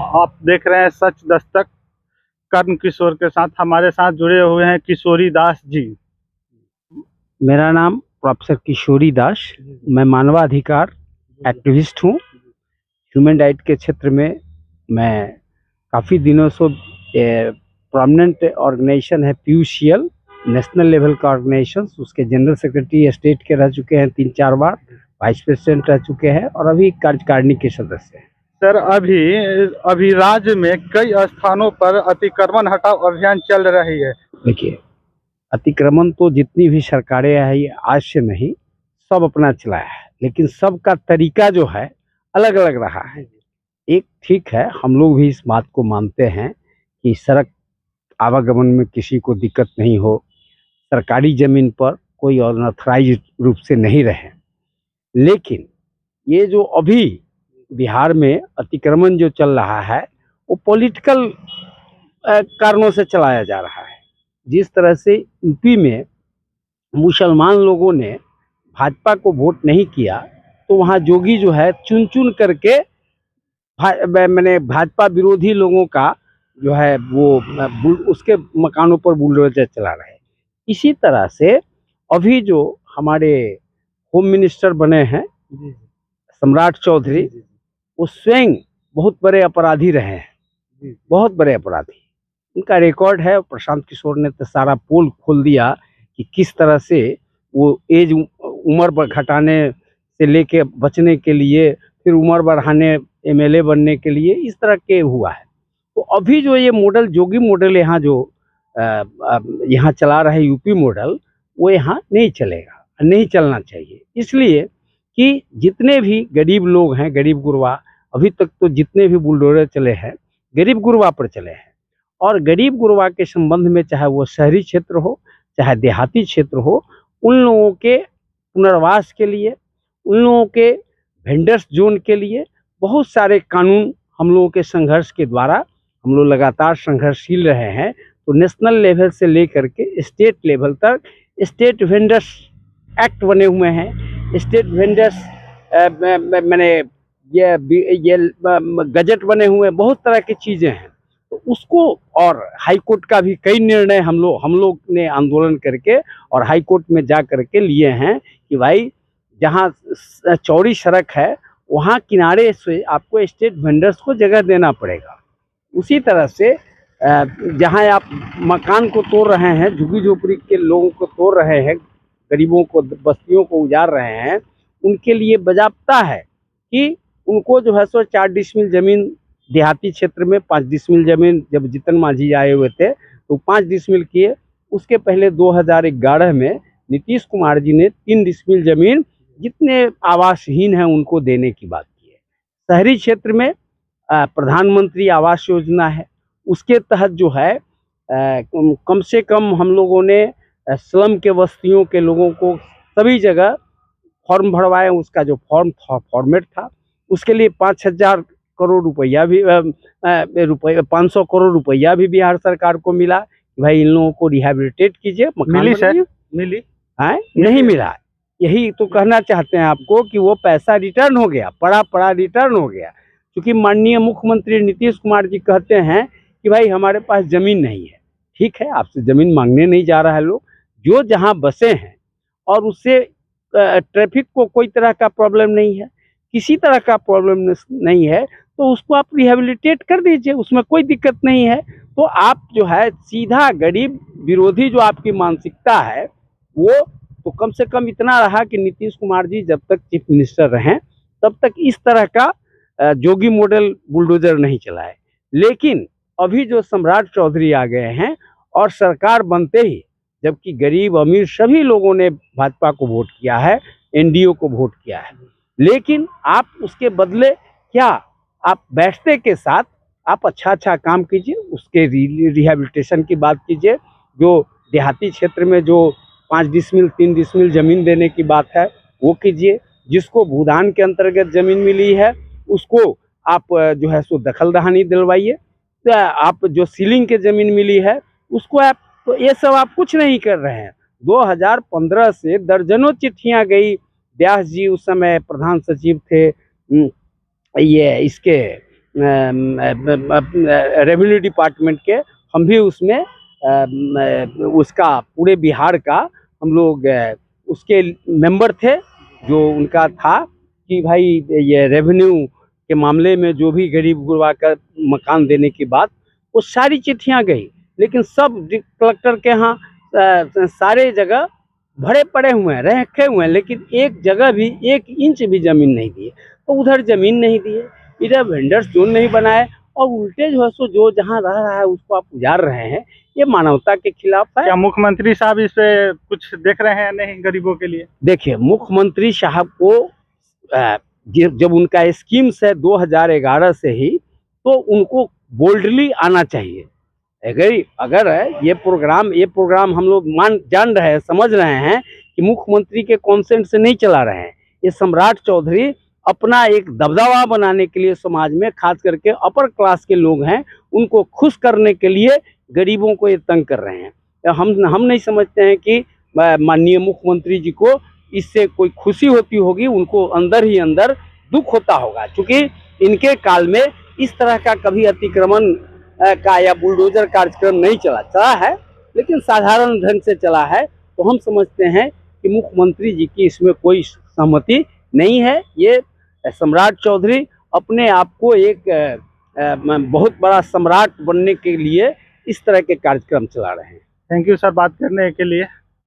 आप देख रहे हैं सच दस्तक कर्ण किशोर के साथ। हमारे साथ जुड़े हुए हैं किशोरी दास जी। मेरा नाम प्रोफेसर किशोरी दास, मैं मानवाधिकार एक्टिविस्ट हूँ। ह्यूमन राइट के क्षेत्र में मैं काफ़ी दिनों से प्रोमिनेंट ऑर्गेनाइजेशन है PUCL, नेशनल लेवल का ऑर्गेनाइजेशन, उसके जनरल सेक्रेटरी स्टेट के रह चुके हैं 3-4 बार, वाइस प्रेसिडेंट रह चुके हैं और अभी कार्यकारिणी के सदस्य हैं। सर, अभी राज्य में कई स्थानों पर अतिक्रमण हटाओ अभियान चल रही है। देखिए, अतिक्रमण तो जितनी भी सरकारें आई आज से नहीं, सब अपना चलाया है, लेकिन सबका तरीका जो है अलग अलग रहा है। एक ठीक है, हम लोग भी इस बात को मानते हैं कि सड़क आवागमन में किसी को दिक्कत नहीं हो, सरकारी ज़मीन पर कोई अनऑथराइज्ड रूप से नहीं रहे। लेकिन ये जो अभी बिहार में अतिक्रमण जो चल रहा है वो पॉलिटिकल कारणों से चलाया जा रहा है। जिस तरह से यूपी में मुसलमान लोगों ने भाजपा को वोट नहीं किया, तो वहाँ जोगी जो है चुन चुन करके मैंने भाजपा विरोधी लोगों का जो है वो उसके मकानों पर बुलडोजर चला रहे। इसी तरह से अभी जो हमारे होम मिनिस्टर बने हैं सम्राट चौधरी, वो स्वयं बहुत बड़े अपराधी रहे हैं, बहुत बड़े अपराधी। उनका रिकॉर्ड है। प्रशांत किशोर ने तो सारा पोल खोल दिया कि किस तरह से वो एज उम्र घटाने से लेके बचने के लिए, फिर उम्र बढ़ाने MLA बनने के लिए, इस तरह के हुआ है। तो अभी जो ये मॉडल जोगी मॉडल यहाँ जो यहाँ चला रहा है यूपी मॉडल, वो यहाँ नहीं चलेगा, नहीं चलना चाहिए। इसलिए कि जितने भी गरीब लोग हैं, गरीब गुरबा, अभी तक तो जितने भी बुलडोजर चले हैं गरीब गुरबा पर चले हैं। और गरीब गुरबा के संबंध में चाहे वो शहरी क्षेत्र हो चाहे देहाती क्षेत्र हो, उन लोगों के पुनर्वास के लिए, उन लोगों के वेंडर्स जोन के लिए बहुत सारे कानून हम लोगों के संघर्ष के द्वारा हम लोग लगातार संघर्षशील रहे हैं। तो नेशनल लेवल से लेकर के स्टेट लेवल तक स्टेट वेंडर्स एक्ट बने हुए हैं, स्टेट वेंडर्स मैंने ये गजट बने हुए, बहुत तरह की चीज़ें हैं। तो उसको, और हाई कोर्ट का भी कई निर्णय हम लोग ने आंदोलन करके और हाई कोर्ट में जा करके लिए हैं कि भाई जहाँ चौड़ी सड़क है वहाँ किनारे से आपको स्टेट वेंडर्स को जगह देना पड़ेगा। उसी तरह से जहाँ आप मकान को तोड़ रहे हैं, झुग्गी झोपड़ी के लोगों को तोड़ रहे हैं, गरीबों को, बस्तियों को उजाड़ रहे हैं, उनके लिए बजाबता है कि उनको जो है सो 4 डिसमिल ज़मीन देहाती क्षेत्र में, 5 डिसमिल ज़मीन जब जीतन मांझी आए हुए थे तो 5 डिसमिल किए। उसके पहले 2011 में नीतीश कुमार जी ने 3 डिसमिल ज़मीन जितने आवासहीन हैं उनको देने की बात की है। शहरी क्षेत्र में प्रधानमंत्री आवास योजना है, उसके तहत जो है कम से कम हम लोगों ने स्लम के बस्तियों के लोगों को सभी जगह फॉर्म भरवाए। उसका जो फॉर्मेट था उसके लिए 5,000 करोड़ रुपया भी 500 करोड़ रुपया भी बिहार सरकार को मिला। भाई इन लोगों को रिहेबिलिटेट कीजिए। मिली सर? मिली है? नहीं मिला। यही तो कहना चाहते हैं आपको कि वो पैसा रिटर्न हो गया, पड़ा रिटर्न हो गया। क्योंकि माननीय मुख्यमंत्री नीतीश कुमार जी कहते हैं कि भाई हमारे पास ज़मीन नहीं है। ठीक है, आपसे ज़मीन मांगने नहीं जा रहा है लोग, जो जहाँ बसे हैं और उससे ट्रैफिक को कोई तरह का प्रॉब्लम नहीं है, किसी तरह का प्रॉब्लम नहीं है, तो उसको आप रिहेबिलिटेट कर दीजिए, उसमें कोई दिक्कत नहीं है। तो आप जो है सीधा गरीब विरोधी जो आपकी मानसिकता है, वो तो कम से कम इतना रहा कि नीतीश कुमार जी जब तक चीफ मिनिस्टर रहें तब तक इस तरह का जोगी मॉडल बुलडोजर नहीं चलाए। लेकिन अभी जो सम्राट चौधरी आ गए हैं और सरकार बनते ही, जबकि गरीब अमीर सभी लोगों ने भाजपा को वोट किया है, NDA को वोट किया है, लेकिन आप उसके बदले क्या, आप बैठते के साथ आप अच्छा काम कीजिए, उसके रिहेबिलिटेशन की बात कीजिए। जो देहाती क्षेत्र में जो 5 डिसमिल 3 डिसमिल ज़मीन देने की बात है वो कीजिए। जिसको भूदान के अंतर्गत ज़मीन मिली है उसको आप जो है सो दखल दहानी दिलवाइए। तो आप जो सीलिंग के ज़मीन मिली है उसको आप, तो ये सब आप कुछ नहीं कर रहे हैं। 2015 से दर्जनों चिट्ठियां गई। व्यास जी उस समय प्रधान सचिव थे ये इसके रेवेन्यू डिपार्टमेंट के हम भी उसमें उसका पूरे बिहार का हम लोग उसके मेंबर थे, जो उनका था कि भाई ये रेवेन्यू के मामले में जो भी गरीब गुरबा का मकान देने की बात, वो सारी चिट्ठियां गई, लेकिन सब कलेक्टर के यहाँ सारे जगह भरे पड़े हुए हैं, रखे हुए हैं, लेकिन एक जगह भी 1 इंच भी जमीन नहीं दिए। तो उधर जमीन नहीं दिए, इधर वेंडर्स जोन नहीं बनाए, और उल्टे जो है सो जो जहाँ रह रहा है उसको आप उजाड़ रहे हैं, ये मानवता के खिलाफ है। क्या मुख्यमंत्री साहब इस पे कुछ देख रहे हैं या नहीं गरीबों के लिए? देखिए, मुख्यमंत्री साहब को जब उनका स्कीम्स है 2011 से ही, तो उनको बोल्डली आना चाहिए। अगर ये प्रोग्राम हम लोग जान रहे हैं, समझ रहे हैं कि मुख्यमंत्री के कॉन्सेंट से नहीं चला रहे हैं। ये सम्राट चौधरी अपना एक दबदबा बनाने के लिए समाज में, खास करके अपर क्लास के लोग हैं, उनको खुश करने के लिए गरीबों को ये तंग कर रहे हैं। हम नहीं समझते हैं कि माननीय मुख्यमंत्री जी को इससे कोई खुशी होती होगी, उनको अंदर ही अंदर दुख होता होगा, क्योंकि इनके काल में इस तरह का कभी अतिक्रमण का या बुलडोजर कार्यक्रम नहीं चला है, लेकिन साधारण ढंग से चला है। तो हम समझते हैं कि मुख्यमंत्री जी की इसमें कोई सहमति नहीं है। ये सम्राट चौधरी अपने आप को एक बहुत बड़ा सम्राट बनने के लिए इस तरह के कार्यक्रम चला रहे हैं। थैंक यू सर बात करने के लिए।